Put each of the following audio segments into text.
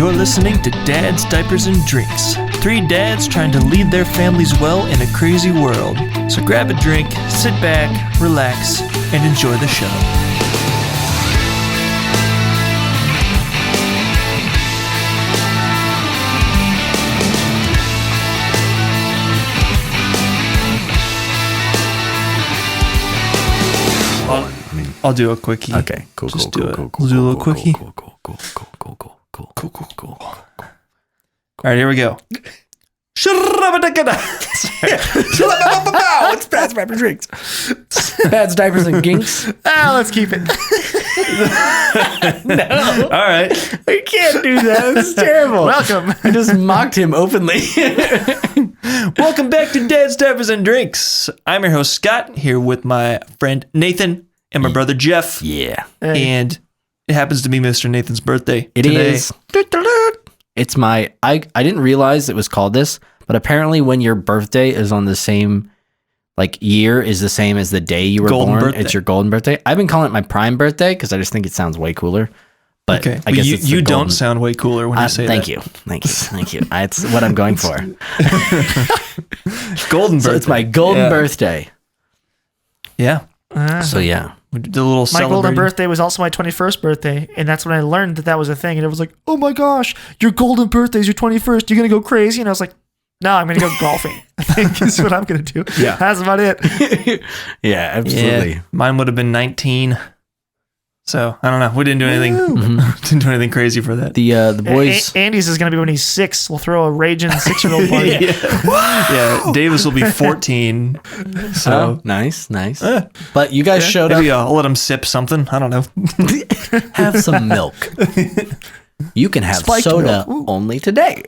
You're listening to Dads, Diapers, and Drinks. 3 dads trying to lead their families well in a crazy world. So grab a drink, sit back, relax, and enjoy the show. I'll do a quickie. Okay, cool. We'll do a little quickie. Cool. All right, here we go. It's Bats, Diapers, and Drinks. Bats, Diapers, and Ginks. Let's keep it. No. All right. I can't do that. It's terrible. Welcome. I just mocked him openly. Welcome back to Dads, Diapers, and Drinks. I'm your host, Scott, here with my friend Nathan and my brother Jeff. Yeah. And it happens to be Mr. Nathan's birthday It today. is. It's my, I didn't realize it was called this, but apparently when your birthday is on the same, like, year is the same as the day you were Golden born, birthday. it's your golden birthday. I've been calling it my prime birthday because I just think it sounds way cooler. But Okay. I guess you it's the you don't golden- sound way cooler when you say thank that. you. Thank you. It's what I'm going for. Golden birthday. So it's my golden birthday. Yeah. So yeah. We did a little My celebrating. golden birthday was also my 21st birthday, and that's when I learned that that was a thing. And it was like, oh my gosh, your golden birthday is your 21st. You're going to go crazy? And I was like, no, I'm going to go golfing. I think is what I'm going to do. Yeah. That's about it. Yeah, absolutely. Yeah, mine would have been 19. So I don't know. We didn't do anything. Didn't do anything crazy for that. The boys. Andy's is going to be when he's 6. We'll throw a raging 6-year-old party. Yeah, Davis will be 14. So Oh, nice. But you guys showed maybe up. I'll let him sip something. I don't know. Have some milk. You can have Spiked soda milk. Ooh. only today.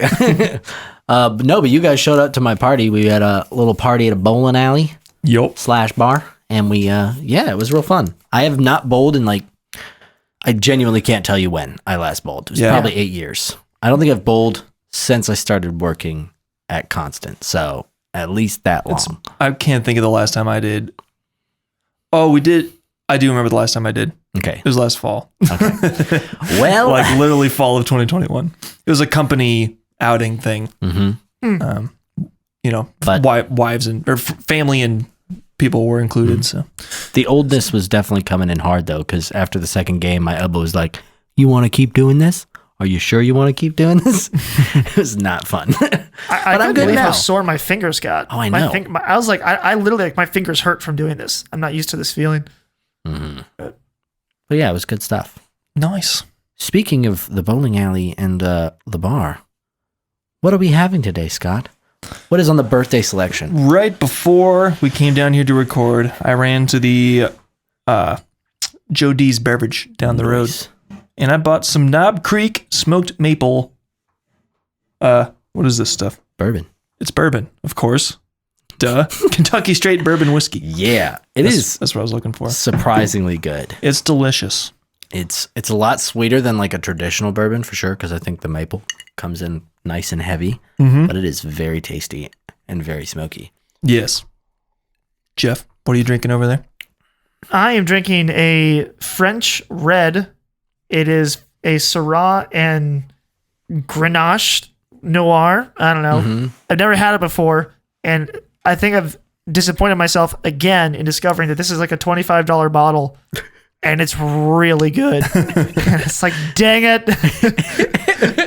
But you guys showed up to my party. We had a little party at a bowling alley Yup. / bar, and we it was real fun. I have not bowled in I genuinely can't tell you when I last bowled. It was probably 8 years. I don't think I've bowled since I started working at Constant. So at least that long. I can't think of the last time I did. Oh, we did. I do remember the last time I did. Okay. It was last fall. Okay. Well, Like literally fall of 2021. It was a company outing thing. mhm. But wives and or family and people were included. So The oldness was definitely coming in hard though, because after the second game, my elbow was like, "You want to keep doing this? Are you sure you want to keep doing this?" It was not fun. I But I'm couldn't good believe now. how sore my fingers got. Oh, I know. I was like, I literally, like, my fingers hurt from doing this. I'm not used to this feeling. But yeah, it was good stuff. nice. Speaking of the bowling alley and the bar, what are we having today, Scott? What is on the birthday selection? Right before we came down here to record, I ran to the Joe D's beverage down the road, Nice. and I bought some Knob Creek smoked maple. What is this stuff? Bourbon. It's bourbon, of course. Duh. Kentucky straight bourbon whiskey. Yeah, That's what I was looking for. surprisingly good. It's delicious. It's a lot sweeter than like a traditional bourbon for sure, because I think the maple comes in nice and heavy, but it is very tasty and very smoky. Yes. Jeff, what are you drinking over there? I am drinking a French red. It is a Syrah and Grenache Noir. I don't know. I've never had it before, and I think I've disappointed myself again in discovering that this is like a $25 bottle, and it's really good. And it's like, dang it.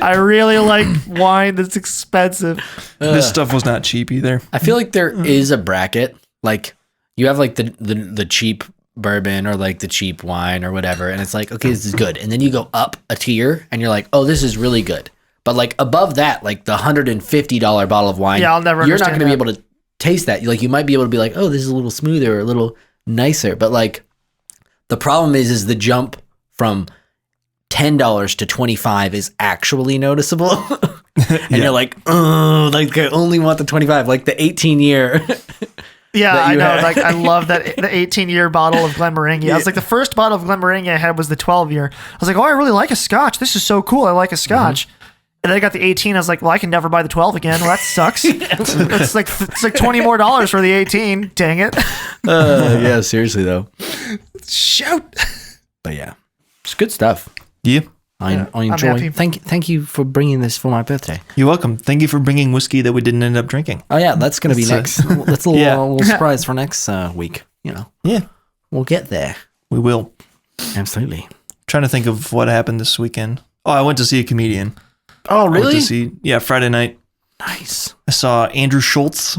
I really like wine that's expensive. This stuff was not cheap either. I feel like there is a bracket. Like you have like the cheap bourbon or like the cheap wine or whatever, and it's like, okay, this is good. And then you go up a tier and you're like, oh, this is really good. But like above that, like the $150 bottle of wine, Yeah, I'll never you're not understand going to be able to taste that. Like you might be able to be like, oh, this is a little smoother or a little nicer. But like the problem is the jump from $10 to $25 is actually noticeable. And you're like, oh, like I only want the 25, like the 18-year. Yeah, that I you know. had. Like, I love that the 18-year bottle of Glenmorangie. I was like, the first bottle of Glenmorangie I had was the 12-year. I was like, oh, I really like a Scotch. This is so cool. I like a Scotch. And then I got the 18. I was like, well, I can never buy the 12 again. Well, that sucks. it's like $20 more for the 18. Dang it. Yeah, seriously though. Shoot. But yeah, it's good stuff. Yeah. I I'm enjoy. happy. Thank you for bringing this for my birthday. You're welcome. Thank you for bringing whiskey that we didn't end up drinking. Oh yeah, that's gonna be next. That's a little, Yeah. little surprise for next week. Yeah, We'll get there. we will. Absolutely. Trying to think of what happened this weekend. Oh, I went to see a comedian. Oh I went really? to see, Friday night. Nice. I saw Andrew Schultz.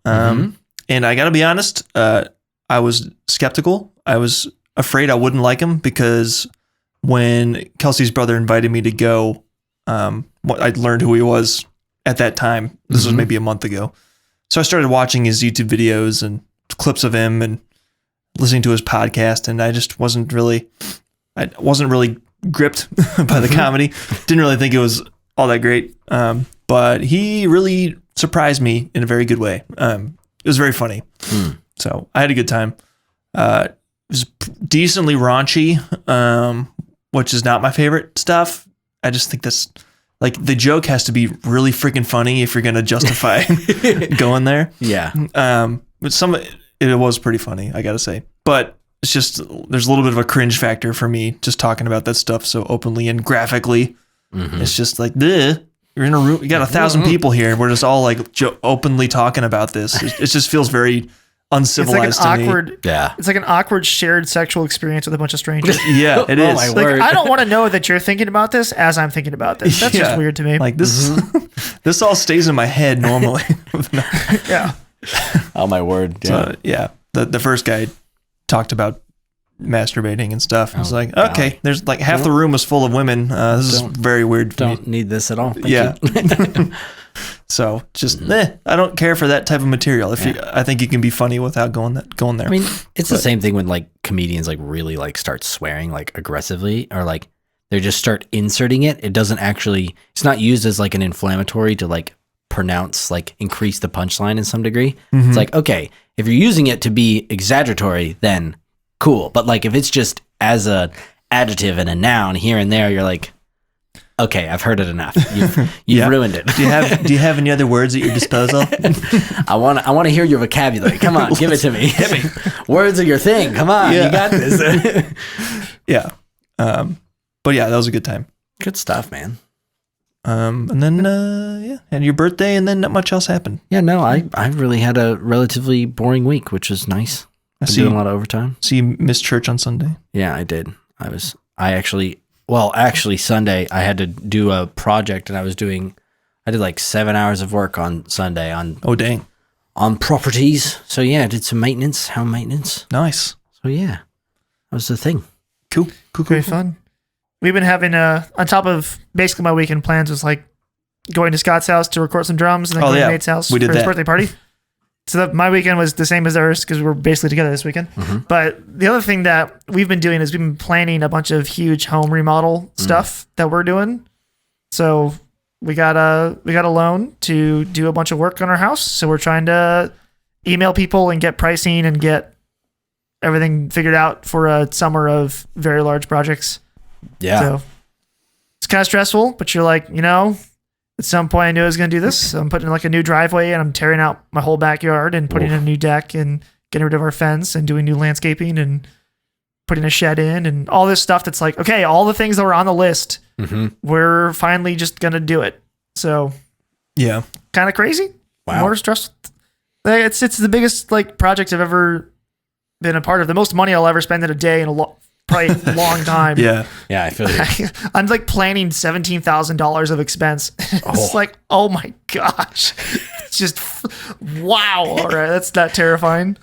And I got to be honest, I was skeptical. I was afraid I wouldn't like him because when Kelsey's brother invited me to go, I learned who he was at that time. This was maybe a month ago. So I started watching his YouTube videos and clips of him and listening to his podcast. And I just wasn't really gripped by the comedy. Didn't really think it was all that great. But he really surprised me in a very good way. It was very funny. So I had a good time. It was decently raunchy, which is not my favorite stuff. I just think that's like the joke has to be really freaking funny if you're going to justify going there. Yeah. But it was pretty funny, I got to say. But it's just, there's a little bit of a cringe factor for me just talking about that stuff so openly and graphically. It's just like, you're in a room, you got 1,000 people here, and we're just all like openly talking about this. It just feels very uncivilized to me. Yeah. It's like an awkward shared sexual experience with a bunch of strangers. Yeah, it is. my Like, word. I don't want to know that you're thinking about this as I'm thinking about this. That's just weird to me. Like this, this all stays in my head normally. yeah. Oh my word. Yeah. The first guy talked about masturbating and stuff. I was like, okay, God. there's like half the room was full of women. This is very weird for me. Don't need this at all. Thank Yeah. you. So just, I don't care for that type of material. I think you can be funny without going there. I mean, it's the same thing when like comedians like really like start swearing like aggressively or like they just start inserting it. It doesn't actually, it's not used as like an inflammatory to like pronounce, like increase the punchline in some degree. It's like, okay, if you're using it to be exaggeratory, then cool. But like if it's just as a adjective and a noun here and there, you're like, okay, I've heard it enough. You've ruined it. Do you have any other words at your disposal? I want to hear your vocabulary. Come on, give it to me. Hit me. Words are your thing. Come on, you got this. Yeah. But yeah, that was a good time. Good stuff, man. And then and your birthday, and then not much else happened. Yeah, no, I really had a relatively boring week, which was nice. Been doing a lot of overtime. So you missed church on Sunday? Yeah, I did. Actually Sunday I had to do a project, and I did like 7 hours of work on Sunday on properties. So yeah, I did some home maintenance. Nice. So yeah, that was the thing. Cool. Very fun. We've been having, on top of basically my weekend plans was like going to Scott's house to record some drums and then going to Nate's house for his birthday party. So my weekend was the same as theirs because we were basically together this weekend. But the other thing that we've been doing is we've been planning a bunch of huge home remodel stuff that we're doing. So we got a loan to do a bunch of work on our house. So we're trying to email people and get pricing and get everything figured out for a summer of very large projects. Yeah. So it's kind of stressful, but you're like, at some point I knew I was going to do this. So I'm putting in like a new driveway and I'm tearing out my whole backyard and putting in a new deck and getting rid of our fence and doing new landscaping and putting a shed in and all this stuff that's like, okay, all the things that were on the list, we're finally just going to do it. So yeah, kind of crazy. Wow. More stressful. It's the biggest like project I've ever been a part of. The most money I'll ever spend in a day in probably a long time. Yeah. Yeah, I feel you. I'm like planning $17,000 of expense. It's like, oh my gosh. It's just, wow. All right. That's not terrifying.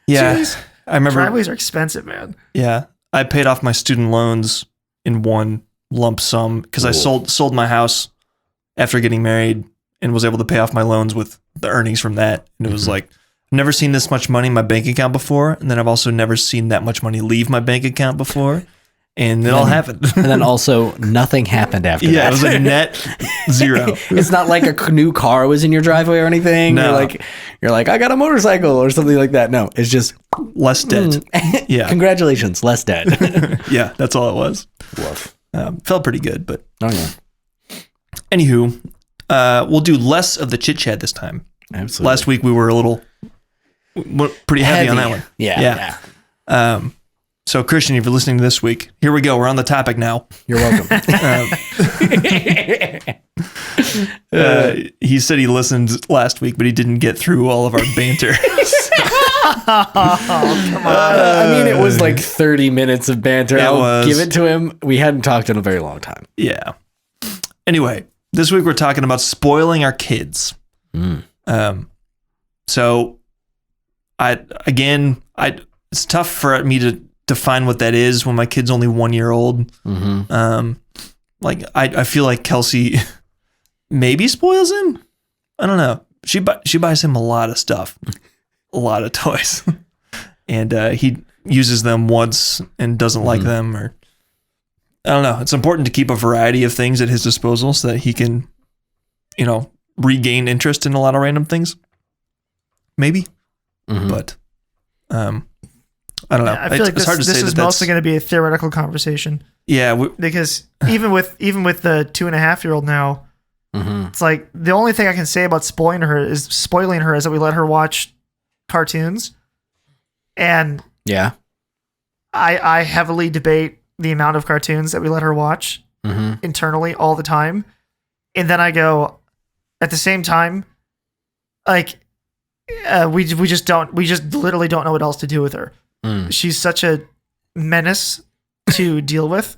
Yeah. Jeez. I remember. Driveways are expensive, man. Yeah. I paid off my student loans in one lump sum because I sold my house after getting married and was able to pay off my loans with the earnings from that. And it was like, never seen this much money in my bank account before, and then I've also never seen that much money leave my bank account before, and it all happened. And then also nothing happened after that. Yeah, it was like net zero. It's not like a new car was in your driveway or anything. No. You're like, I got a motorcycle or something like that. No, it's just Less debt. Yeah. Congratulations, less debt. Yeah, that's all it was. Woof. Felt pretty good, but Oh yeah. anywho, we'll do less of the chit chat this time. Absolutely. Last week we were pretty heavy on that one. Yeah. Yeah. So Christian, if you're listening to this week, here we go. We're on the topic now. You're welcome. He said he listened last week, but he didn't get through all of our banter. I mean, it was like 30 minutes of banter. I'll give it to him. We hadn't talked in a very long time. Yeah. Anyway, this week we're talking about spoiling our kids. So it's tough for me to define what that is when my kid's only 1 year old. Like I feel like Kelsey maybe spoils him. I don't know. She buys him a lot of stuff, a lot of toys, and he uses them once and doesn't like them, or I don't know. It's important to keep a variety of things at his disposal so that he can, regain interest in a lot of random things. Maybe, but I don't know. I feel like it's hard to say this is mostly going to be a theoretical conversation. Yeah, because even with the 2.5-year-old now, it's like the only thing I can say about spoiling her is that we let her watch cartoons, and I heavily debate the amount of cartoons that we let her watch internally all the time, and then I go at the same time, like we just literally don't know what else to do with her. She's such a menace to deal with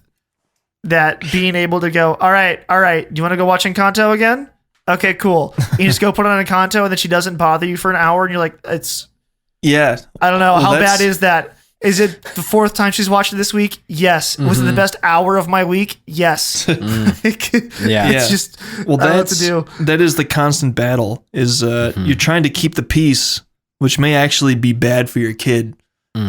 that being able to go, all right, do you want to go watch Encanto again? Okay, cool. You just go put on Encanto and then she doesn't bother you for an hour and you're like, I don't know. How bad is that? Is it the 4th time she's watched it this week? Yes. Was it the best hour of my week? Yes. It's just, well, I don't know what to do. That is the constant battle is you're trying to keep the peace, which may actually be bad for your kid.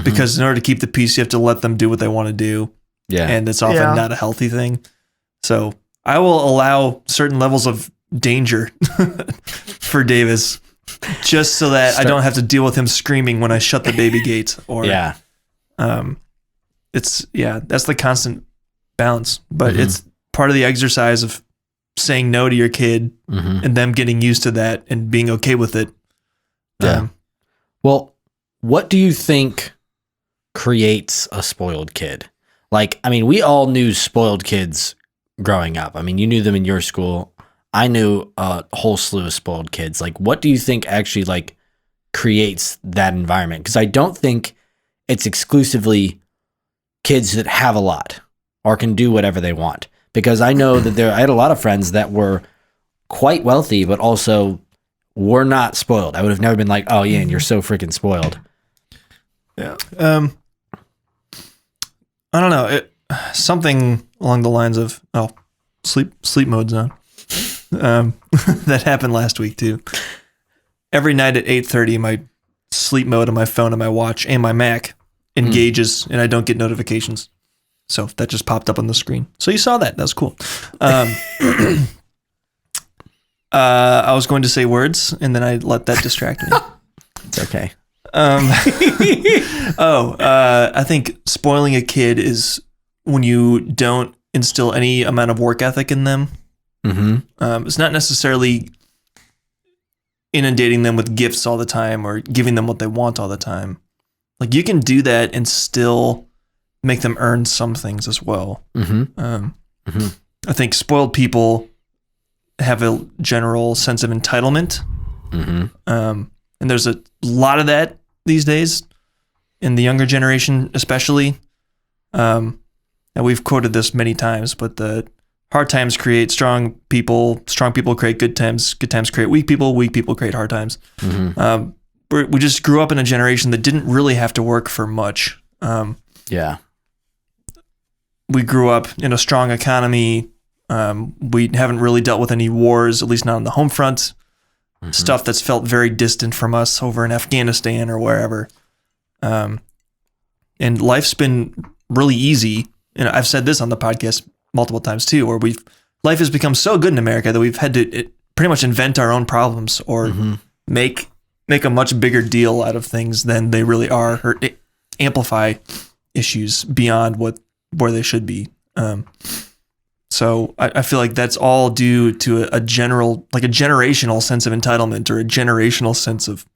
Because in order to keep the peace, you have to let them do what they want to do. Yeah. And it's often not a healthy thing. So I will allow certain levels of danger for Davis just so that I don't have to deal with him screaming when I shut the baby gate. Or that's the constant balance. But it's part of the exercise of saying no to your kid and them getting used to that and being okay with it. Well, what do you think creates a spoiled kid? Like, I mean, we all knew spoiled kids growing up. I mean, you knew them in your school. I knew a whole slew of spoiled kids. Like, what do you think actually creates that environment? Because I don't think it's exclusively kids that have a lot or can do whatever they want. Because I know that I had a lot of friends that were quite wealthy, but also were not spoiled. I would have never been like, oh yeah, and you're so freaking spoiled. Yeah. I don't know. Something along the lines of sleep mode's on. That happened last week too. Every night at 8:30, my sleep mode on my phone and my watch and my Mac engages, and I don't get notifications. So that just popped up on the screen. So you saw that. That was cool. I was going to say words, and then I let that distract me. It's okay. I think spoiling a kid is when you don't instill any amount of work ethic in them. It's not necessarily inundating them with gifts all the time or giving them what they want all the time. Like you can do that and still make them earn some things as well. I think spoiled people have a general sense of entitlement. And there's a lot of that these days in the younger generation, especially. And we've quoted this many times, but the hard times create strong people create good times create weak people create hard times. We just grew up in a generation that didn't really have to work for much. We grew up in a strong economy. We haven't really dealt with any wars, at least not on the home front. Stuff that's felt very distant from us over in Afghanistan or wherever. And life's been really easy. And I've said this on the podcast multiple times too, where life has become so good in America that we've had to pretty much invent our own problems or make a much bigger deal out of things than they really are, or amplify issues beyond where they should be. So I feel like that's all due to a generational sense of entitlement or a generational sense of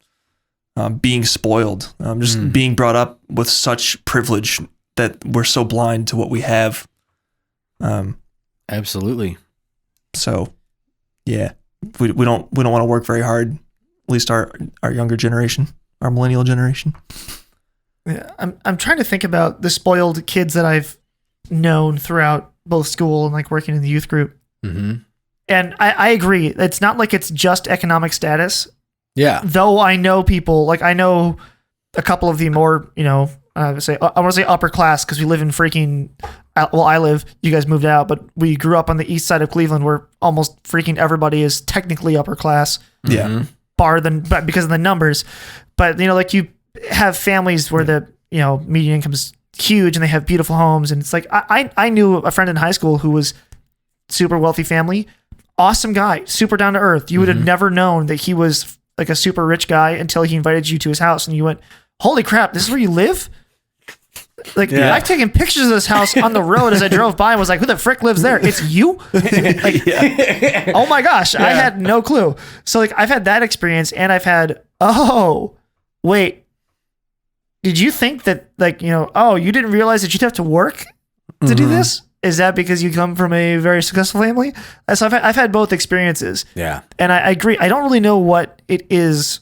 being spoiled, just being brought up with such privilege that we're so blind to what we have. Absolutely. So, yeah, we don't want to work very hard. At least our younger generation, our millennial generation. Yeah, I'm trying to think about the spoiled kids that I've known throughout both school and like working in the youth group. Mm-hmm. And I agree. It's not like it's just economic status. Yeah. Though I know people, like I know a couple of the more, I want to say upper class because we live in freaking, well, I live, you guys moved out, but we grew up on the east side of Cleveland where almost freaking everybody is technically upper class. Yeah. But because of the numbers. But, like you have families where the, median income is huge and they have beautiful homes. And it's like, I knew a friend in high school who was super wealthy family, awesome guy, super down to earth. You would have never known that he was like a super rich guy until he invited you to his house and you went, holy crap, this is where you live? Like, I've taken pictures of this house on the road as I drove by and was like, who the frick lives there? It's you? Oh my gosh, I had no clue. So like I've had that experience and I've had, wait, did you think that like, you didn't realize that you'd have to work to do this? Is that because you come from a very successful family? So I've had both experiences. Yeah. And I agree. I don't really know what it is.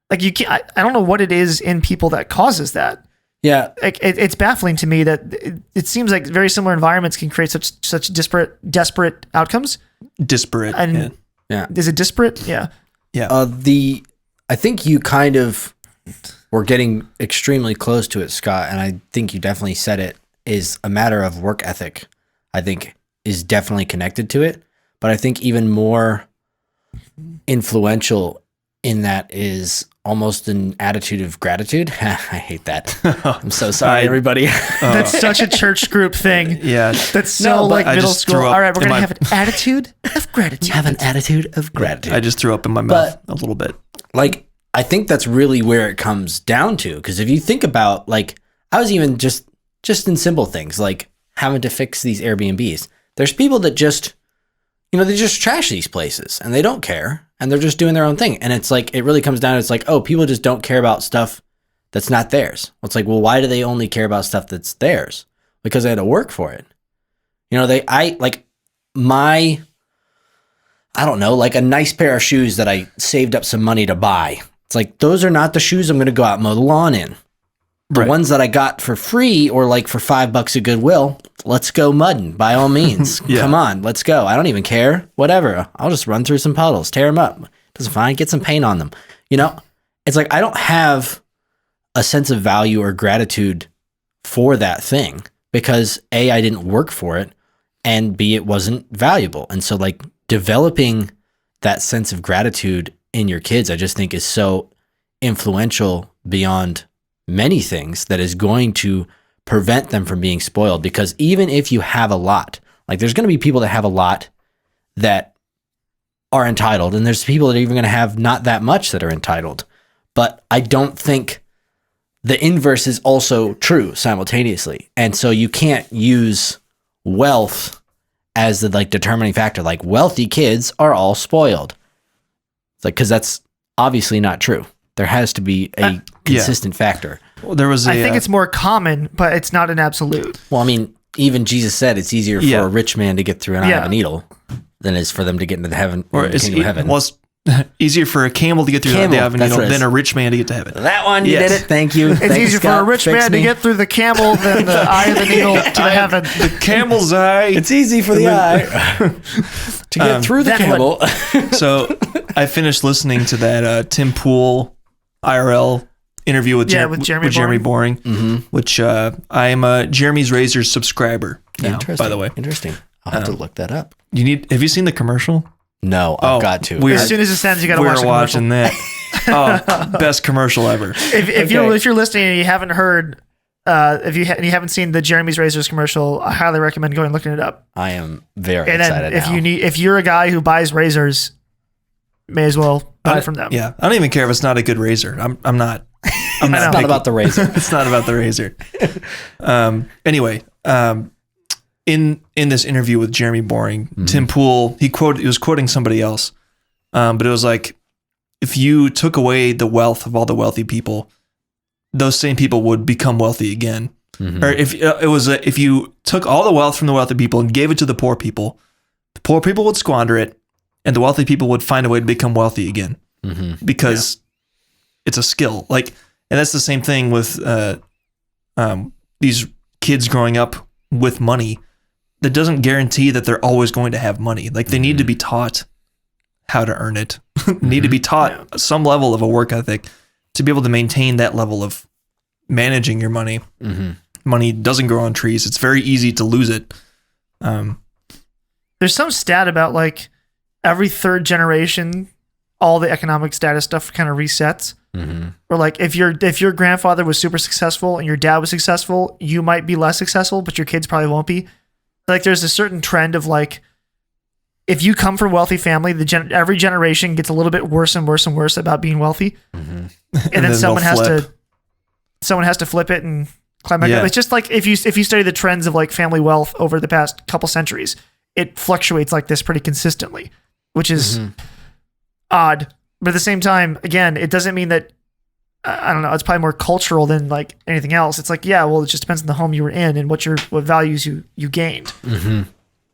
Like I don't know what it is in people that causes that. Yeah. Like it's baffling to me that it seems like very similar environments can create such desperate outcomes. Disparate. And yeah. Is it disparate? Yeah. Yeah. I think you kind of were getting extremely close to it, Scott, and I think you definitely said it, is a matter of work ethic. I think is definitely connected to it, but I think even more influential in that is almost an attitude of gratitude. I hate that. I'm so sorry, everybody. That's such a church group thing. Yeah. That's so like middle school. All right, we're going to have an attitude of gratitude. Have an attitude of gratitude. I just threw up in my mouth a little bit. Like, I think that's really where it comes down to. Because if you think about, like, I was even just in simple things, like having to fix these Airbnbs. There's people that just, they just trash these places and they don't care. And they're just doing their own thing. And it's like, it really comes down to, it's like, people just don't care about stuff that's not theirs. It's like, well, why do they only care about stuff that's theirs? Because they had to work for it. I don't know, like a nice pair of shoes that I saved up some money to buy. It's like, those are not the shoes I'm going to go out and mow the lawn in. The ones that I got for free or like for $5 at Goodwill, let's go mudding by all means. Come on, let's go. I don't even care. Whatever. I'll just run through some puddles, tear them up. Doesn't fine. Get some paint on them. It's like I don't have a sense of value or gratitude for that thing because A, I didn't work for it, and B, it wasn't valuable. And so like developing that sense of gratitude in your kids, I just think is so influential beyond many things that is going to prevent them from being spoiled. Because even if you have a lot, like there's going to be people that have a lot that are entitled, and there's people that are even going to have not that much that are entitled. But I don't think the inverse is also true simultaneously. And so you can't use wealth as the like determining factor. Like wealthy kids are all spoiled. It's like, because that's obviously not true. There has to be a consistent factor. Well, there was. I think it's more common, but it's not an absolute. Well, I mean, even Jesus said it's easier for a rich man to get through an eye of a needle than it is for them to get into the kingdom of heaven. Well, it's easier for a camel to get through the eye of a needle than a rich man to get to heaven. That one, you did it. Thank you. It's easier for a rich man to get through the camel than the eye of the needle to heaven. The camel's eye. It's easy for the eye to get through the camel. So I finished listening to that Tim Pool IRL interview with Jeremy Boring, which I am a Jeremy's Razors subscriber now, by the way. Interesting. I'll have to look that up. Have you seen the commercial? No, I've got to. As soon as it sends, you got to watch the commercial. We're watching that. Best commercial ever. If you're listening and you haven't heard, if you haven't seen the Jeremy's Razors commercial, I highly recommend going and looking it up. I am very excited. And if you're a guy who buys razors, may as well buy it from them. Yeah, I don't even care if it's not a good razor. I'm not. It's not about the razor. It's not about the razor. Anyway, in this interview with Jeremy Boring, Tim Pool, he was quoting somebody else, but it was like, if you took away the wealth of all the wealthy people, those same people would become wealthy again. Or if if you took all the wealth from the wealthy people and gave it to the poor people would squander it, and the wealthy people would find a way to become wealthy again because it's a skill. Like, and that's the same thing with these kids growing up with money. That doesn't guarantee that they're always going to have money. Like, they need to be taught how to earn it. Need to be taught some level of a work ethic to be able to maintain that level of managing your money. Money doesn't grow on trees. It's very easy to lose it. There's some stat about like every third generation, all the economic status stuff kind of resets. Or like if your grandfather was super successful and your dad was successful, you might be less successful, but your kids probably won't be. Like, there's a certain trend of like, if you come from a wealthy family, every generation gets a little bit worse and worse and worse about being wealthy, and then someone has to flip it and climb back up. It's just like if you study the trends of like family wealth over the past couple centuries, it fluctuates like this pretty consistently, which is odd. But at the same time, again, it doesn't mean that, I don't know, it's probably more cultural than like anything else. It's like, yeah, well, it just depends on the home you were in and what values you gained.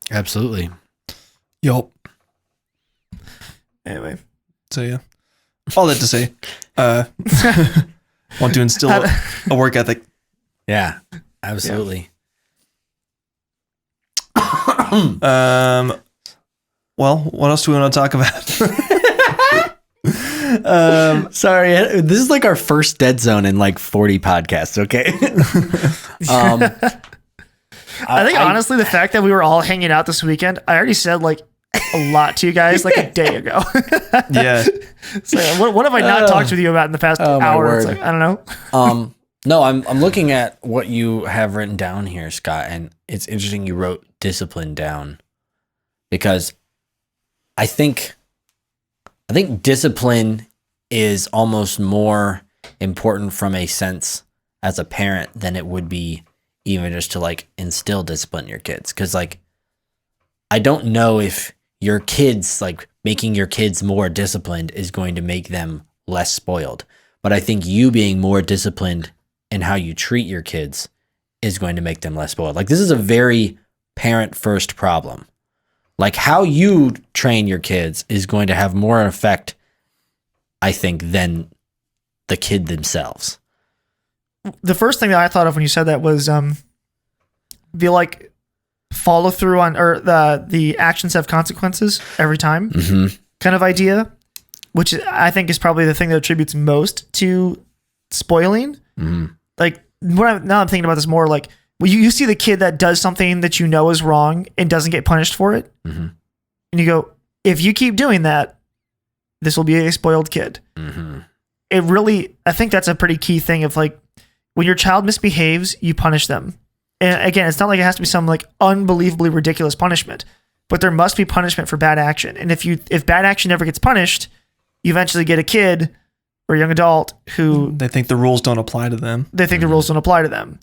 Absolutely. Yup. Anyway. So yeah, all that to say, want to instill a work ethic. Yeah, absolutely. Well, what else do we want to talk about? Sorry, this is like our first dead zone in like 40 podcasts. Okay. I think honestly, the fact that we were all hanging out this weekend, I already said like a lot to you guys like a day ago. Yeah. So what have I not talked with you about in the past hour? It's like, I don't know. No, I'm looking at what you have written down here, Scott, and it's interesting you wrote discipline down, because I think discipline is almost more important from a sense as a parent than it would be even just to like instill discipline in your kids. Cause like, I don't know if your kids, like making your kids more disciplined is going to make them less spoiled. But I think you being more disciplined in how you treat your kids is going to make them less spoiled. Like, this is a very parent first problem. Like, how you train your kids is going to have more effect, I think, than the kid themselves. The first thing that I thought of when you said that was be like follow through on, or the actions have consequences every time kind of idea, which I think is probably the thing that attributes most to spoiling. Like, now I'm thinking about this more, like, well, you see the kid that does something that you know is wrong and doesn't get punished for it. And you go, if you keep doing that, this will be a spoiled kid. It really, I think that's a pretty key thing of like, when your child misbehaves, you punish them. And again, it's not like it has to be some like unbelievably ridiculous punishment, but there must be punishment for bad action. And if bad action never gets punished, you eventually get a kid or a young adult who they think the rules don't apply to them. They think the rules don't apply to them.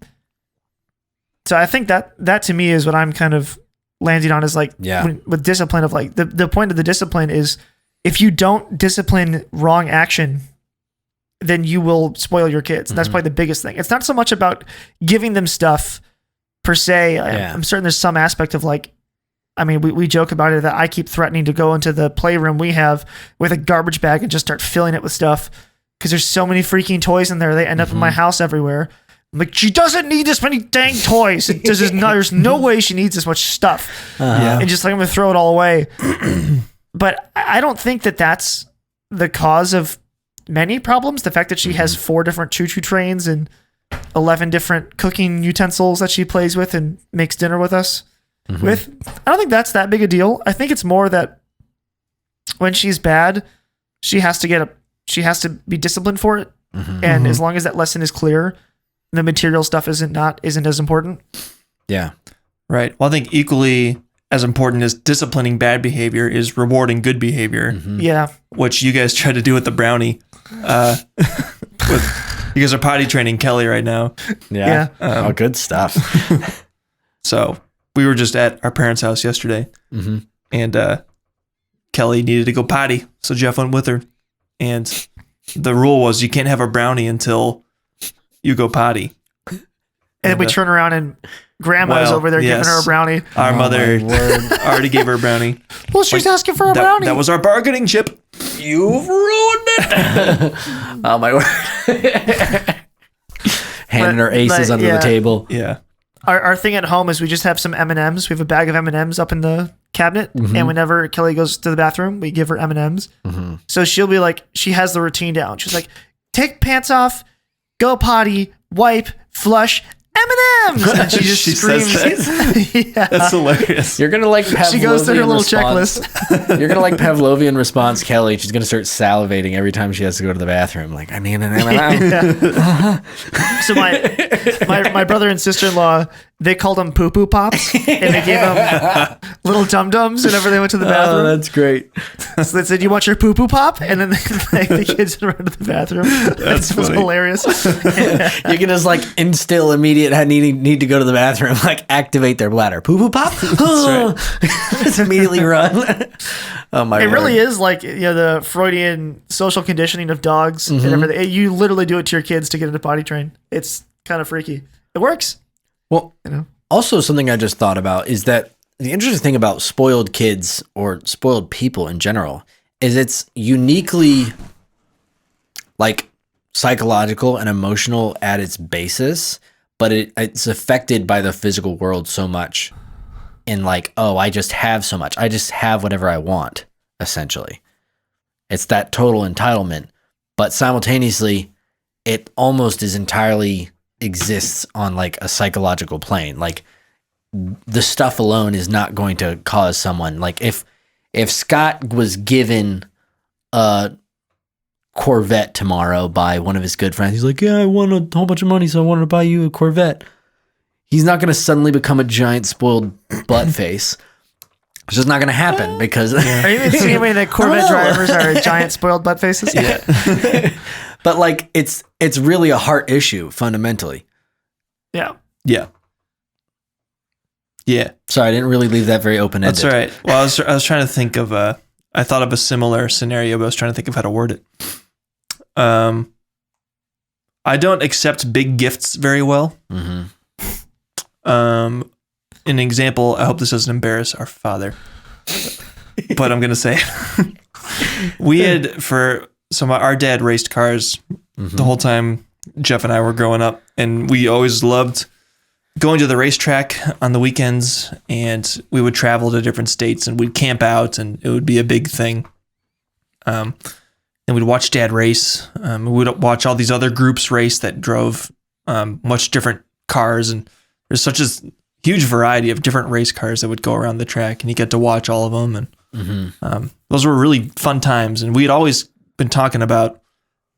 So I think that to me is what I'm kind of landing on, is like, with discipline of like, the point of the discipline is, if you don't discipline wrong action, then you will spoil your kids. And that's probably the biggest thing. It's not so much about giving them stuff per se. I'm certain there's some aspect of like, I mean, we joke about it that I keep threatening to go into the playroom we have with a garbage bag and just start filling it with stuff, because there's so many freaking toys in there. They end up in my house everywhere. I'm like, she doesn't need this many dang toys. There's no way she needs this much stuff. And just like, I'm going to throw it all away. But I don't think that that's the cause of many problems. The fact that she has 4 different choo-choo trains and 11 different cooking utensils that she plays with and makes dinner with us with, I don't think that's that big a deal. I think it's more that when she's bad, she has to be disciplined for it. And as long as that lesson is clear, the material stuff isn't as important. Yeah. Right. Well, I think equally as important as disciplining bad behavior is rewarding good behavior. Yeah. Which you guys try to do with the brownie. You guys are potty training Kelly right now. Yeah. Good stuff. So we were just at our parents' house yesterday, and Kelly needed to go potty, so Jeff went with her. And the rule was you can't have a brownie until you go potty. then we turn around and grandma's Well, over there yes. giving her a brownie. Our mother my word. already gave her a brownie. Well, she's asking for a brownie. That was our bargaining chip. You've ruined it. Oh my word. Handing her aces under the table. Yeah. Our thing at home is we just have some M&Ms. We have a bag of M&Ms up in the cabinet, and whenever Kelly goes to the bathroom, we give her M&Ms. So she'll be like, she has the routine down. She's like, take pants off, go potty, wipe, flush, M&Ms, and she just She says screams. that? Yeah. That's hilarious. You're gonna like Pavlovian She goes through her little response. checklist. You're gonna like Pavlovian response, Kelly. She's gonna start salivating every time she has to go to the bathroom. Like, I need an M&M. So my brother and sister-in-law, they called them poo-poo pops, and they gave them little dum-dums whenever they went to the Oh, bathroom. that's great. So they said, "You want your poo-poo pop?" And then the kids run to the bathroom. It was funny. hilarious. You can just like instill immediate need to go to the bathroom, like activate their bladder. Poo poo pop. Just immediately run. Oh my! It word. really is like, you know, the Freudian social conditioning of dogs and everything. You literally do it to your kids to get into potty train. It's kind of freaky. It works. Well, You know? also something I just thought about is that the interesting thing about spoiled kids or spoiled people in general is it's uniquely like psychological and emotional at its basis, but it's affected by the physical world so much in like, oh, I just have so much. I just have whatever I want, essentially. It's that total entitlement, but simultaneously it almost is entirely exists on like a psychological plane. Like the stuff alone is not going to cause someone, like if Scott was given a Corvette tomorrow by one of his good friends, he's like, yeah, I won a whole bunch of money, so I wanted to buy you a Corvette. He's not going to suddenly become a giant spoiled butt face. It's just not going to happen because Are you insinuating that Corvette drivers are giant spoiled butt faces? Yeah. but like it's really a heart issue fundamentally. Yeah. Yeah. Yeah. Sorry, I didn't really leave that very open ended. That's all right. Well, I was trying to think of I thought of a similar scenario, but I was trying to think of how to word it. I don't accept big gifts very well. Mm-hmm. An example, I hope this doesn't embarrass our father, but I'm going to say it. We had our dad raced cars the whole time Jeff and I were growing up, and we always loved going to the racetrack on the weekends, and we would travel to different states and we'd camp out, and it would be a big thing. And we'd watch Dad race. We would watch all these other groups race that drove much different cars, and there's such a huge variety of different race cars that would go around the track, and you get to watch all of them. And those were really fun times. And we had always been talking about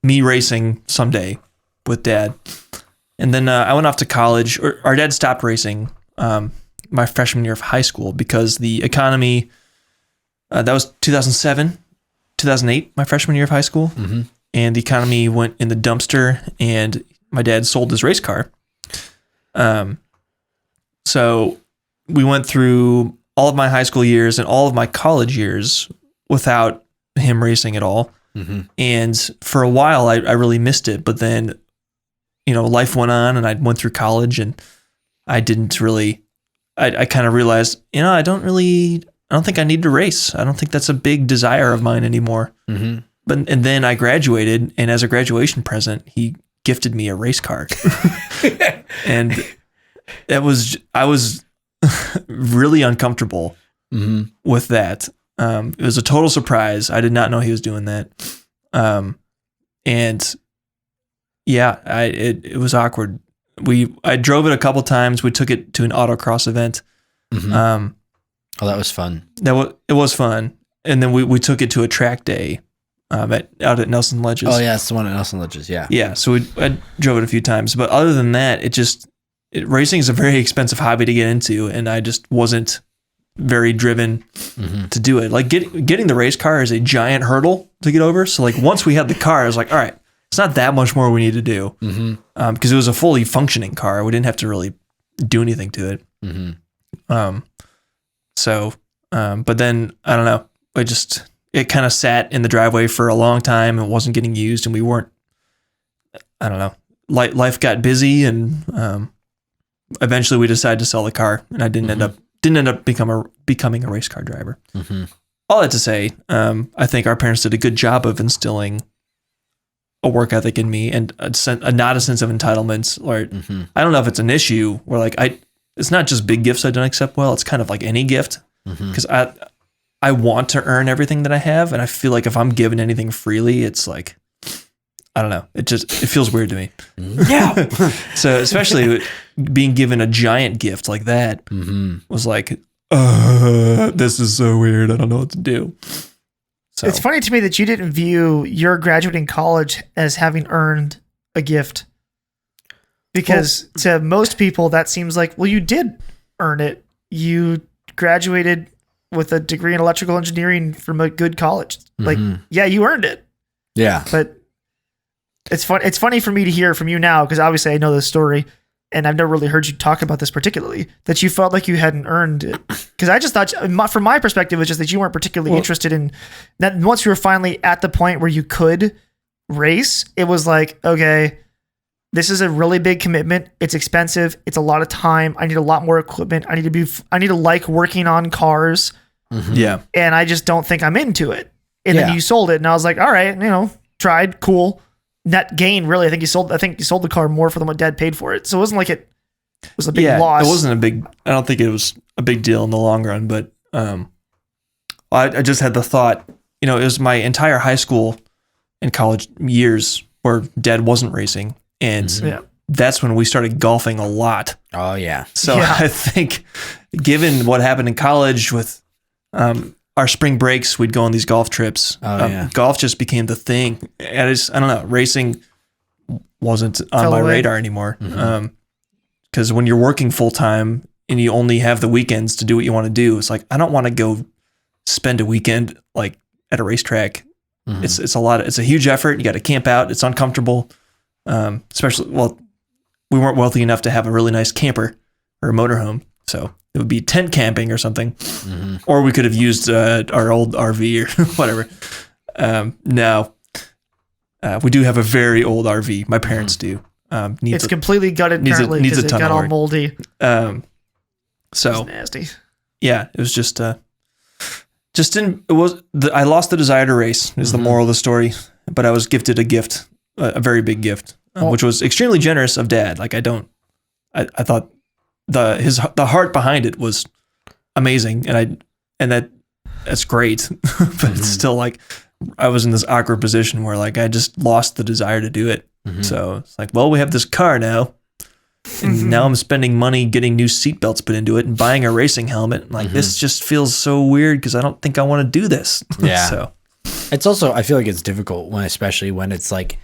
me racing someday with Dad. And then I went off to college. Our dad stopped racing my freshman year of high school because the economy, that was 2007, 2008, my freshman year of high school. Mm-hmm. And the economy went in the dumpster, and my dad sold his race car. So we went through all of my high school years and all of my college years without him racing at all. Mm-hmm. And for a while, I really missed it. But then, life went on, and I went through college, and I didn't really, I kind of realized, I don't think I need to race. I don't think that's a big desire of mine anymore. Mm-hmm. And then I graduated, and as a graduation present, he gifted me a race car. And I was really uncomfortable with that. It was a total surprise. I did not know he was doing that. And yeah, it was awkward. I drove it a couple times. We took it to an autocross event. Mm-hmm. Oh, that was fun. It was fun. And then we took it to a track day out at Nelson Ledges. Oh yeah, it's the one at Nelson Ledges. Yeah. Yeah. So I drove it a few times, but other than that, racing is a very expensive hobby to get into, and I just wasn't very driven to do it. Like getting the race car is a giant hurdle to get over. So like once we had the car, I was like, all right, it's not that much more we need to do. Because it was a fully functioning car. We didn't have to really do anything to it. But then I don't know. It kind of sat in the driveway for a long time and wasn't getting used, and we weren't, I don't know. Life got busy, and eventually we decided to sell the car, and I didn't end up becoming a race car driver. All that to say, I think our parents did a good job of instilling a work ethic in me and not a sense of entitlements. Or I don't know if it's an issue where like it's not just big gifts I don't accept well. It's kind of like any gift because I want to earn everything that I have, and I feel like if I'm given anything freely, it's like I don't know. It feels weird to me. Yeah. So especially being given a giant gift like that was like, this is so weird. I don't know what to do. So It's funny to me that you didn't view your graduating college as having earned a gift. Because to most people, that seems like, well, you did earn it. You graduated with a degree in electrical engineering from a good college. Like, yeah, you earned it. Yeah. But it's funny for me to hear from you now, because obviously I know this story, and I've never really heard you talk about this particularly, that you felt like you hadn't earned it. Because I just thought, from my perspective, it's just that you weren't particularly interested in that. Once you were finally at the point where you could race, it was like, okay, this is a really big commitment. It's expensive. It's a lot of time. I need a lot more equipment. I need to like working on cars. Yeah. And I just don't think I'm into it. And then you sold it, and I was like, all right, tried, cool. Net gain, really. I think you sold the car more for than what Dad paid for it. So it wasn't like it was a big loss. It wasn't I don't think it was a big deal in the long run, but I just had the thought, it was my entire high school and college years where Dad wasn't racing. And that's when we started golfing a lot. Oh, yeah. So I think given what happened in college with our spring breaks, we'd go on these golf trips. Golf just became the thing. And I don't know, racing wasn't on my radar anymore. Because when you're working full time and you only have the weekends to do what you want to do, it's like, I don't want to go spend a weekend like at a racetrack. It's a huge effort. You got to camp out. It's uncomfortable. Especially, we weren't wealthy enough to have a really nice camper or a motorhome. So it would be tent camping or something, or we could have used our old RV or whatever. No, we do have a very old RV. My parents do. It's completely gutted currently because it got all moldy. So it's nasty. Yeah, it was just I lost the desire to race is the moral of the story, but I was gifted a gift, a very big gift, which was extremely generous of Dad. Like I thought the heart behind it was amazing, and that's great, but it's still like I was in this awkward position where like I just lost the desire to do it. So it's like, well, we have this car now, and now I'm spending money getting new seatbelts put into it and buying a racing helmet. Like this just feels so weird because I don't think I want to do this. Yeah. So it's also, I feel like it's difficult especially when it's like,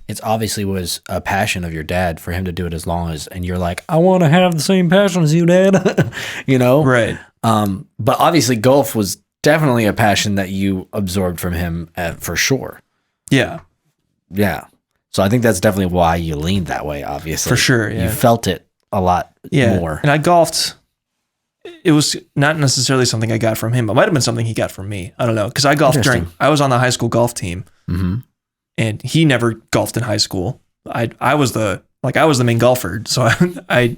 it's obviously was a passion of your dad for him to do it as long as, and you're like, I want to have the same passion as you, Dad. Right. But obviously golf was definitely a passion that you absorbed from him for sure. Yeah. Yeah. So I think that's definitely why you leaned that way, obviously. For sure, yeah. You felt it a lot more. And I golfed. It was not necessarily something I got from him. It might have been something he got from me. I don't know. Because I golfed I was on the high school golf team. And he never golfed in high school. I was the main golfer. So I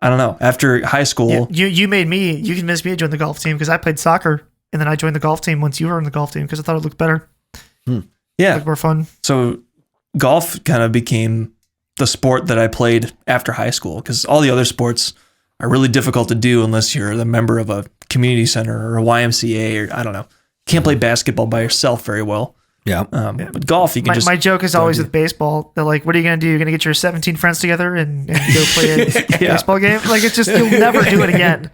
don't know. After high school. You convinced me to join the golf team because I played soccer. And then I joined the golf team once you were on the golf team because I thought it looked better. Yeah. Looked more fun. So golf kind of became the sport that I played after high school because all the other sports are really difficult to do unless you're a member of a community center or a YMCA or I don't know. Can't play basketball by yourself very well. Yeah. But golf, you can my joke is always with baseball. They're like, what are you going to do? You're going to get your 17 friends together and go play a baseball game? Like, it's just, you'll never do it again.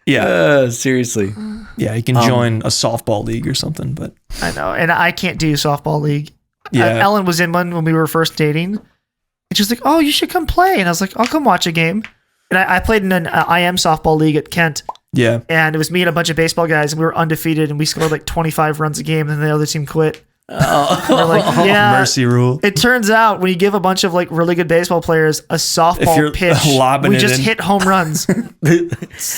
Yeah. Seriously. Yeah. You can join a softball league or something, but I know. And I can't do softball league. Yeah. Ellen was in one when we were first dating. And she was like, oh, you should come play. And I was like, I'll come watch a game. And I played in an IM softball league at Kent. Yeah. And it was me and a bunch of baseball guys, and we were undefeated, and we scored like 25 runs a game, and then the other team quit. We're like, yeah. Mercy rule. It turns out when you give a bunch of like really good baseball players a softball pitch, lobbing we it just in. hit home runs.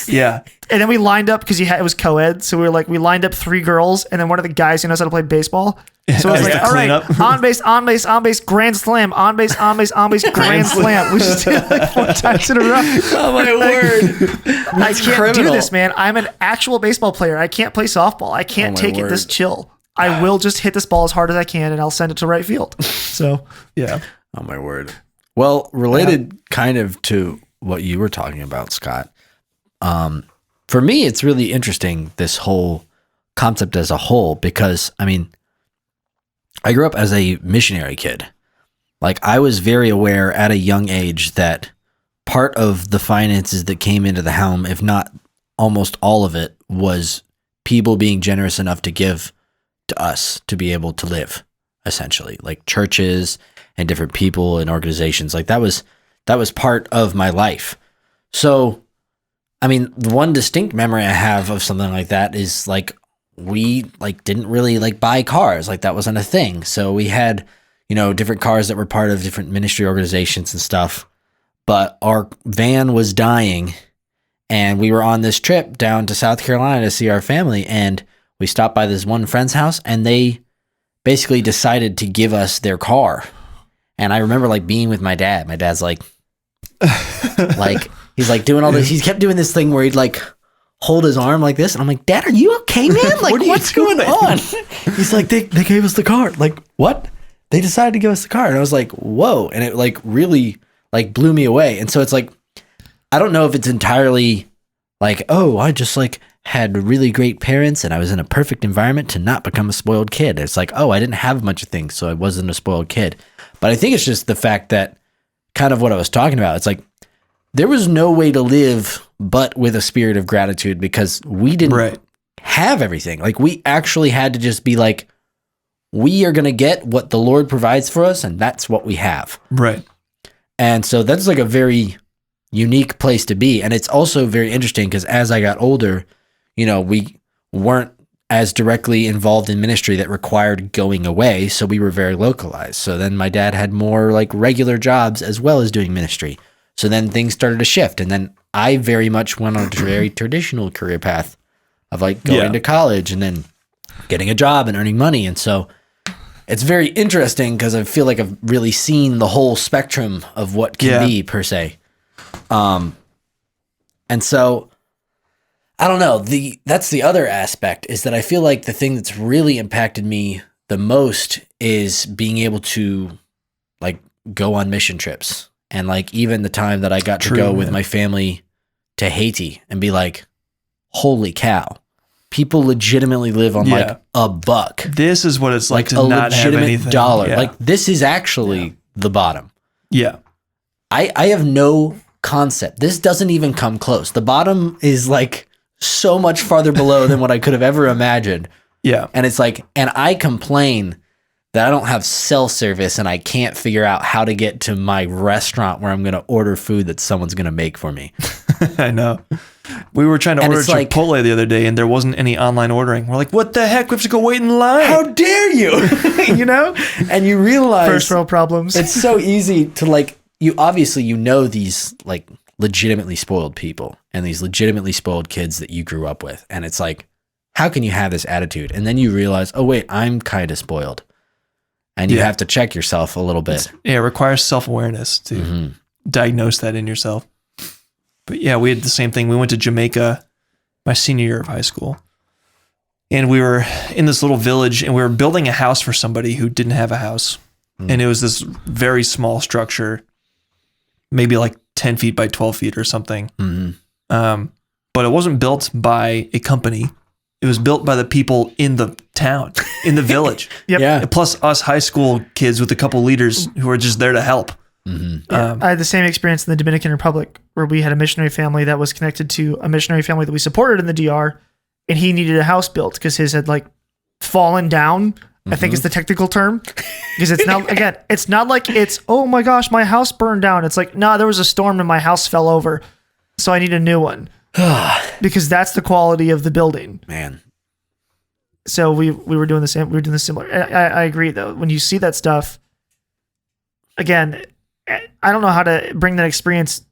Yeah. And then we lined up because it was co-ed. So we lined up 3 girls and then one of the guys who knows how to play baseball. So it was like, all right, on base, grand slam, on base, grand slam. We just did it like 4 times in a row. Oh my word. I can't do this, man. I'm an actual baseball player. I can't play softball. I can't take it this chill. I will just hit this ball as hard as I can and I'll send it to right field. So, yeah. Oh my word. Well, related kind of to what you were talking about, Scott. For me, it's really interesting, this whole concept as a whole, because I mean, I grew up as a missionary kid. Like, I was very aware at a young age that part of the finances that came into the home, if not almost all of it, was people being generous enough to give to us to be able to live, essentially, like churches and different people and organizations. Like that was part of my life. So, I mean, the one distinct memory I have of something like that is like, we like didn't really like buy cars. Like that wasn't a thing. So we had, different cars that were part of different ministry organizations and stuff, but our van was dying and we were on this trip down to South Carolina to see our family. And we stopped by this one friend's house and they basically decided to give us their car. And I remember like being with my dad. My dad's like he's like doing all this. He kept doing this thing where he'd like hold his arm like this. And I'm like, Dad, are you okay, man? Like, what's going on? He's like, they gave us the car. Like, what? They decided to give us the car. And I was like, whoa. And it like really like blew me away. And so it's like, I don't know if it's entirely like, oh, I just like had really great parents and I was in a perfect environment to not become a spoiled kid. It's like, oh, I didn't have a bunch of things, so I wasn't a spoiled kid. But I think it's just the fact that kind of what I was talking about. It's like, there was no way to live but with a spirit of gratitude because we didn't have everything. Like we actually had to just be like, we are going to get what the Lord provides for us and that's what we have. Right. And so that's like a very unique place to be. And it's also very interesting because as I got older, we weren't as directly involved in ministry that required going away. So we were very localized. So then my dad had more like regular jobs as well as doing ministry. So then things started to shift. And then I very much went on a very traditional career path of like going to college and then getting a job and earning money. And so it's very interesting because I feel like I've really seen the whole spectrum of what can be per se. And so I don't know, that's the other aspect is that I feel like the thing that's really impacted me the most is being able to like go on mission trips. And like even the time that I got to go with my family to Haiti and be like, holy cow, people legitimately live on like $1. This is what it's like to a not have anything. $1. Yeah. Like this is actually the bottom. Yeah. I have no concept. This doesn't even come close. The bottom is like so much farther below than what I could have ever imagined. Yeah. And it's like, and I complain that I don't have cell service and I can't figure out how to get to my restaurant where I'm going to order food that someone's going to make for me. I know. We were trying to order Chipotle the other day and there wasn't any online ordering. We're like, what the heck? We have to go wait in line. How dare you? And you realize first world problems. It's so easy to like, you obviously, these like legitimately spoiled people and these legitimately spoiled kids that you grew up with. And it's like, how can you have this attitude? And then you realize, oh wait, I'm kind of spoiled. And you have to check yourself a little bit. It requires self-awareness to diagnose that in yourself. But yeah, we had the same thing. We went to Jamaica my senior year of high school. And we were in this little village and we were building a house for somebody who didn't have a house. And it was this very small structure, maybe like 10 feet by 12 feet or something. But it wasn't built by a company. It was built by the people in the town, in the village. Yeah. Plus us high school kids with a couple leaders who were just there to help. I had the same experience in the Dominican Republic where we had a missionary family that was connected to a missionary family that we supported in the DR, and he needed a house built because his had like fallen down. I think is the technical term, because it's not, again, it's not like it's, oh my gosh, my house burned down. It's like, no, there was a storm and my house fell over, so I need a new one. Because that's the quality of the building. Man. So we were doing the same. We were doing the similar. I agree though. When you see that stuff, again, I don't know how to bring that experience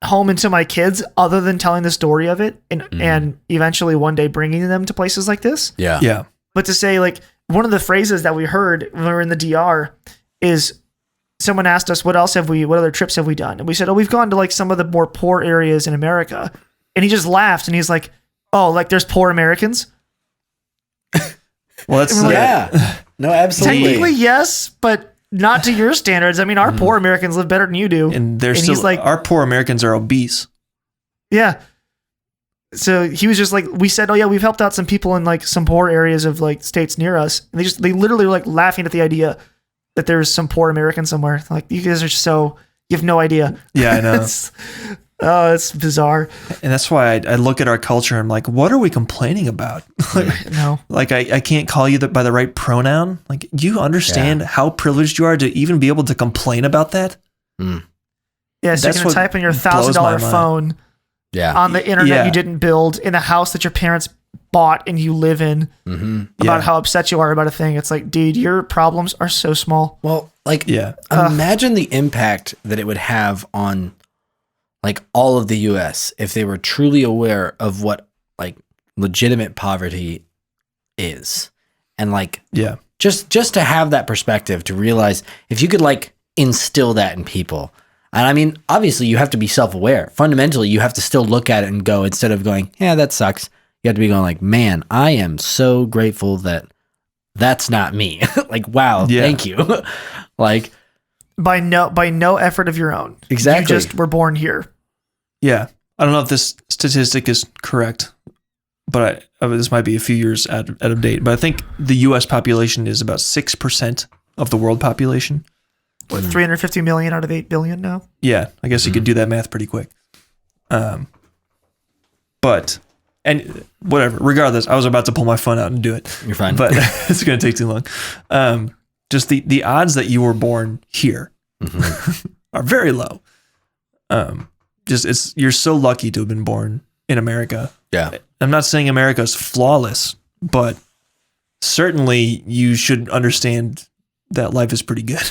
home into my kids other than telling the story of it and eventually one day bringing them to places like this. Yeah. Yeah. But to say, like, one of the phrases that we heard when we were in the DR is someone asked us, what other trips have we done? And we said, oh, we've gone to like some of the more poor areas in America. And he just laughed and he's like, oh, like there's poor Americans? Well, that's No, absolutely. Technically, yes, but not to your standards. I mean, our poor Americans live better than you do. and he's like, our poor Americans are obese. Yeah. So he was just like, we said, oh yeah, we've helped out some people in like some poor areas of like states near us. And they literally were like laughing at the idea that there's some poor American somewhere. Like, you guys are you have no idea. Yeah, I know. It's bizarre. And that's why I look at our culture and I'm like, what are we complaining about? No. Like, I can't call you by the right pronoun. Like, do you understand how privileged you are to even be able to complain about that? Yeah, so That's you're going what to type in your blows my $1,000 mind. phone on the internet you didn't build in a house that your parents bought and you live in about how upset you are about a thing. It's like, dude, your problems are so small. Well, like, imagine the impact that it would have on like all of the US if they were truly aware of what like legitimate poverty is. And like, just to have that perspective, to realize if you could like instill that in people. And I mean, obviously you have to be self-aware. Fundamentally, you have to still look at it and go, instead of going, yeah, that sucks. You have to be going like, man, I am so grateful that that's not me. Like, wow, thank you. Like, By no effort of your own. Exactly. You just were born here. Yeah. I don't know if this statistic is correct, but this might be a few years out of date. But I think the U.S. population is about 6% of the world population. What, 350 million out of 8 billion now? Yeah. I guess you could do that math pretty quick. But, and whatever, regardless, I was about to pull my phone out and do it. You're fine. But it's going to take too long. Just the odds that you were born here are very low. You're so lucky to have been born in America. Yeah. I'm not saying America is flawless, but certainly you should understand that life is pretty good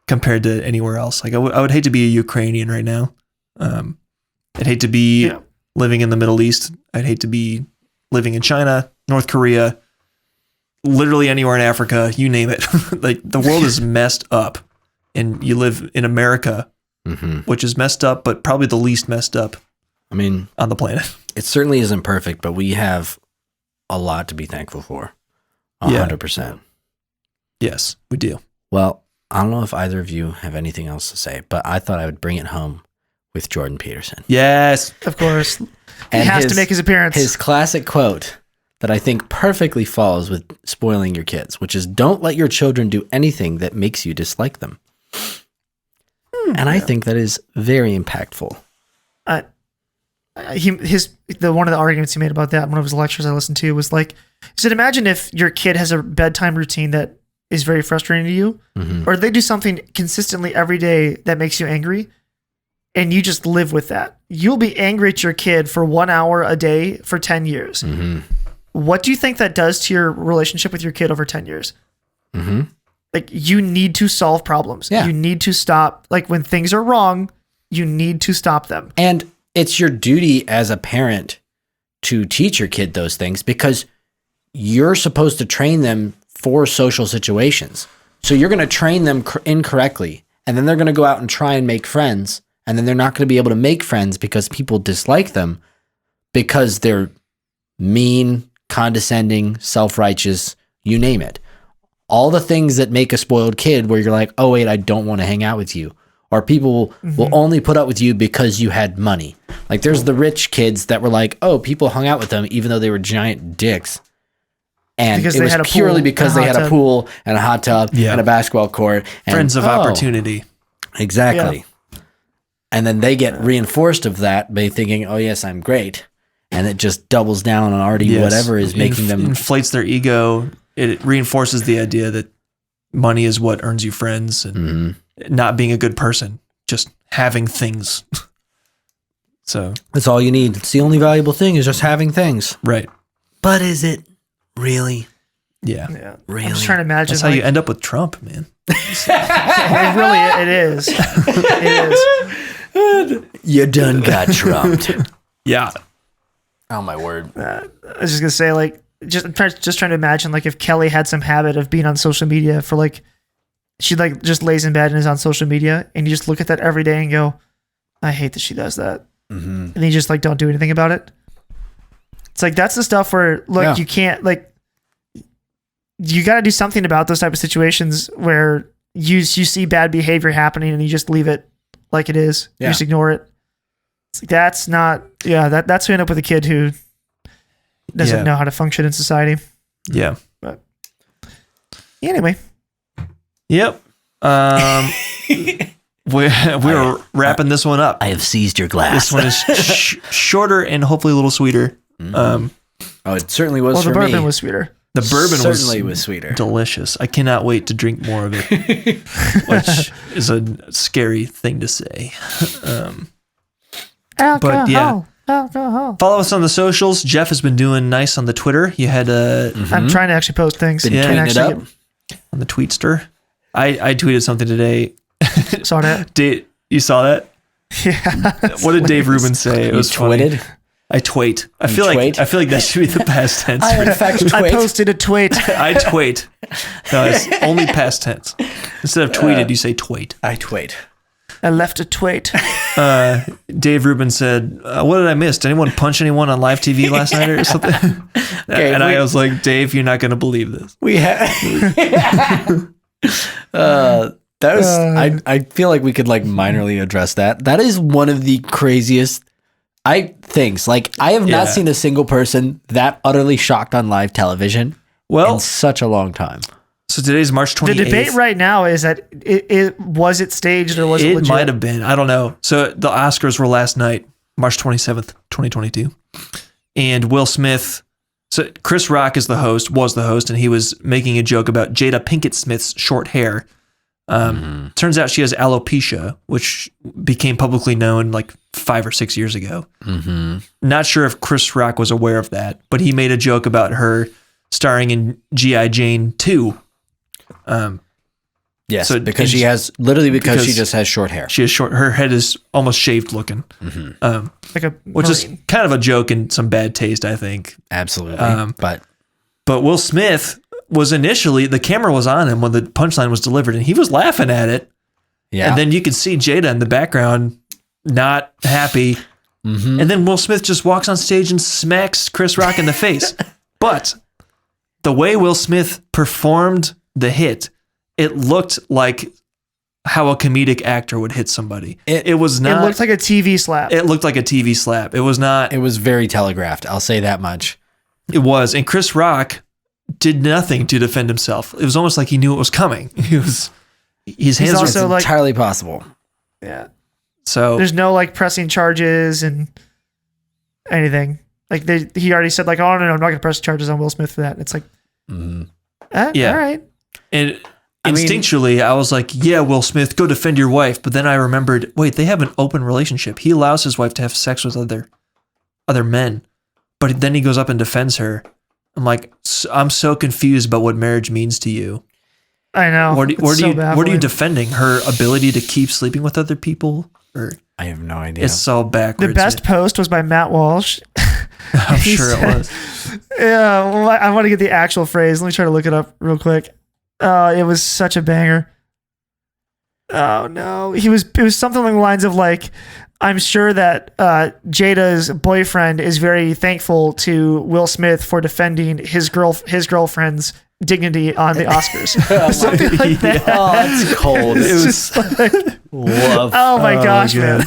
compared to anywhere else. Like I would hate to be a Ukrainian right now. I'd hate to be living in the Middle East. I'd hate to be living in China, North Korea, literally anywhere in Africa, you name it. Like the world is messed up and you live in America, which is messed up, but probably the least messed up. I mean, on the planet. It certainly isn't perfect, but we have a lot to be thankful for. 100%. Yes, we do. Well, I don't know if either of you have anything else to say, but I thought I would bring it home with Jordan Peterson. Yes. Of course. He And has to make his appearance. His classic quote that I think perfectly falls with spoiling your kids, which is, don't let your children do anything that makes you dislike them. And I think that is very impactful. One of the arguments he made about that, one of his lectures I listened to, was like, he said, imagine if your kid has a bedtime routine that is very frustrating to you, or they do something consistently every day that makes you angry, and you just live with that. You'll be angry at your kid for 1 hour a day for 10 years. What do you think that does to your relationship with your kid over 10 years? Like, you need to solve problems. Yeah. You need to stop. Like, when things are wrong, you need to stop them. And it's your duty as a parent to teach your kid those things, because you're supposed to train them for social situations. So you're going to train them incorrectly, and then they're going to go out and try and make friends, and then they're not going to be able to make friends because people dislike them because they're mean, condescending, self-righteous, you name it. All the things that make a spoiled kid where you're like, oh, wait, I don't want to hang out with you. Or people will only put up with you because you had money. Like, there's the rich kids that were like, oh, people hung out with them even though they were giant dicks. And Because it they was had a purely pool because and a they hot had a tub. pool and a hot tub and a basketball court. And, Friends of opportunity. Exactly. And then they get reinforced of that by thinking, oh, yes, I'm great. And it just doubles down on already whatever is making them... inflates their ego. It reinforces the idea that money is what earns you friends, and not being a good person, just having things. So that's all you need. It's the only valuable thing, is just having things. Right. But is it really? Yeah. Yeah. Really? I'm just trying to imagine. That's how you end up with Trump, man. It is. It is. You done got trumped. Yeah. Oh my word. I was just gonna say, like, just trying to imagine, like, if Kelly had some habit of being on social media for, like, she, like, just lays in bed and is on social media, and you just look at that every day and go, I hate that she does that. And you just, like, don't do anything about it. It's like, that's the stuff where, like, you can't, like, you got to do something about those type of situations where you see bad behavior happening and you just leave it like it is. You just ignore it. It's like, that's not, that's who end up with a kid who doesn't know how to function in society. Yeah. But anyway. Yep. We're wrapping this one up. I have seized your glass. This one is shorter and hopefully a little sweeter. It certainly was the for me. bourbon was sweeter. The bourbon certainly was sweeter. Delicious. I cannot wait to drink more of it, which is a scary thing to say. Alcohol. But yeah. Alcohol. Follow us on the socials. Jeff has been doing nice on the Twitter. You had I'm trying to actually post things. Been cleaning it up on the Tweetster. I tweeted something today. Saw that. You saw that? Yeah. What did Dave Rubin say? It was twitted? funny. I twait. I feel like that should be the past tense. I in fact twit. I posted a tweet. I twait. No, it's only past tense. Instead of tweeted, you say twait. I twait. I left a tweet. Dave Rubin said, "What did I miss? Did anyone punch anyone on live TV last night or something?" I was like, "Dave, you're not going to believe this." We had. That was. I feel like we could like minorly address that. That is one of the craziest things. Like, I have not seen a single person that utterly shocked on live television in such a long time. So today's March 28th. The debate right now is that it was it staged or was it legit? It might have been. I don't know. So the Oscars were last night, March 27th, 2022. And Will Smith, so Chris Rock was the host, and he was making a joke about Jada Pinkett Smith's short hair. Turns out she has alopecia, which became publicly known like 5 or 6 years ago. Not sure if Chris Rock was aware of that, but he made a joke about her starring in G.I. Jane 2. Yes, so because she just has short hair. She has her head is almost shaved looking. Which is kind of a joke and some bad taste, I think. Absolutely. But Will Smith was initially, the camera was on him when the punchline was delivered, and he was laughing at it. Yeah. And then you could see Jada in the background not happy. And then Will Smith just walks on stage and smacks Chris Rock in the face. But the way Will Smith performed the hit, it looked like how a comedic actor would hit somebody. It was not. It looked like a TV slap. It looked like a TV slap. It was not. It was very telegraphed. I'll say that much. It was. And Chris Rock did nothing to defend himself. It was almost like he knew it was coming. His hands were also like, entirely possible. Yeah. So there's no like pressing charges and anything. Like he already said like, oh no, I'm not going to press charges on Will Smith for that. It's like, all right. And instinctually, I was like, yeah, Will Smith, go defend your wife. But then I remembered, wait, they have an open relationship. He allows his wife to have sex with other men. But then he goes up and defends her. I'm like, I'm so confused about what marriage means to you. I know. What are you defending? Her ability to keep sleeping with other people? Or I have no idea. It's all backwards. The best post was by Matt Walsh. I'm sure it was. Yeah, well, I want to get the actual phrase. Let me try to look it up real quick. It was such a banger. Oh no, it was something along the lines of like, I'm sure that Jada's boyfriend is very thankful to Will Smith for defending his girlfriend's dignity on the Oscars. Something like that. Oh, it's cold. It was like, love. Oh my gosh, man.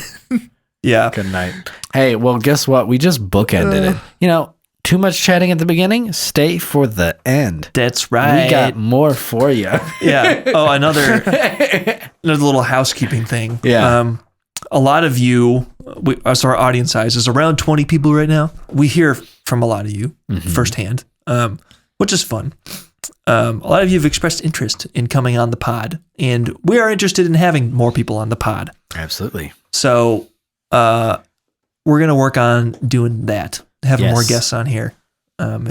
Yeah. Good night. Hey, well, guess what? We just bookended it. Too much chatting at the beginning. Stay for the end. That's right. We got more for you. Yeah. Oh, another little housekeeping thing. Yeah. A lot of you, our audience size is around 20 people right now. We hear from a lot of you firsthand, which is fun. A lot of you have expressed interest in coming on the pod, and we are interested in having more people on the pod. Absolutely. So we're going to work on doing that, having more guests on here.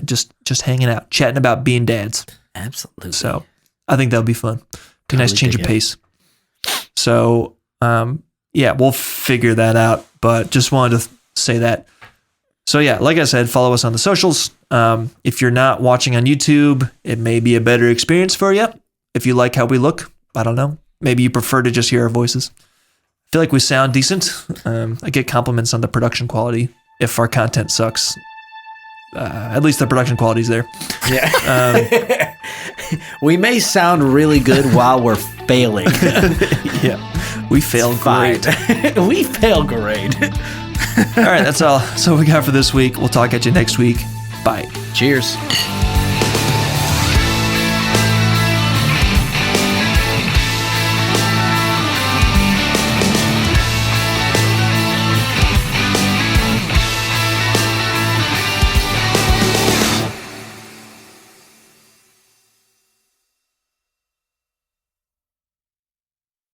just hanging out, chatting about being dads. Absolutely. So I think that'll be fun. Be a nice change of pace. So yeah, we'll figure that out. But just wanted to say that. So yeah, like I said, follow us on the socials. If you're not watching on YouTube, it may be a better experience for you. If you like how we look, I don't know. Maybe you prefer to just hear our voices. I feel like we sound decent. I get compliments on the production quality. If our content sucks, at least the production quality's there. Yeah. We may sound really good while we're failing. Yeah, we fail great. We fail great. All right, that's all. So we got for this week. We'll talk at you next week. Bye. Cheers.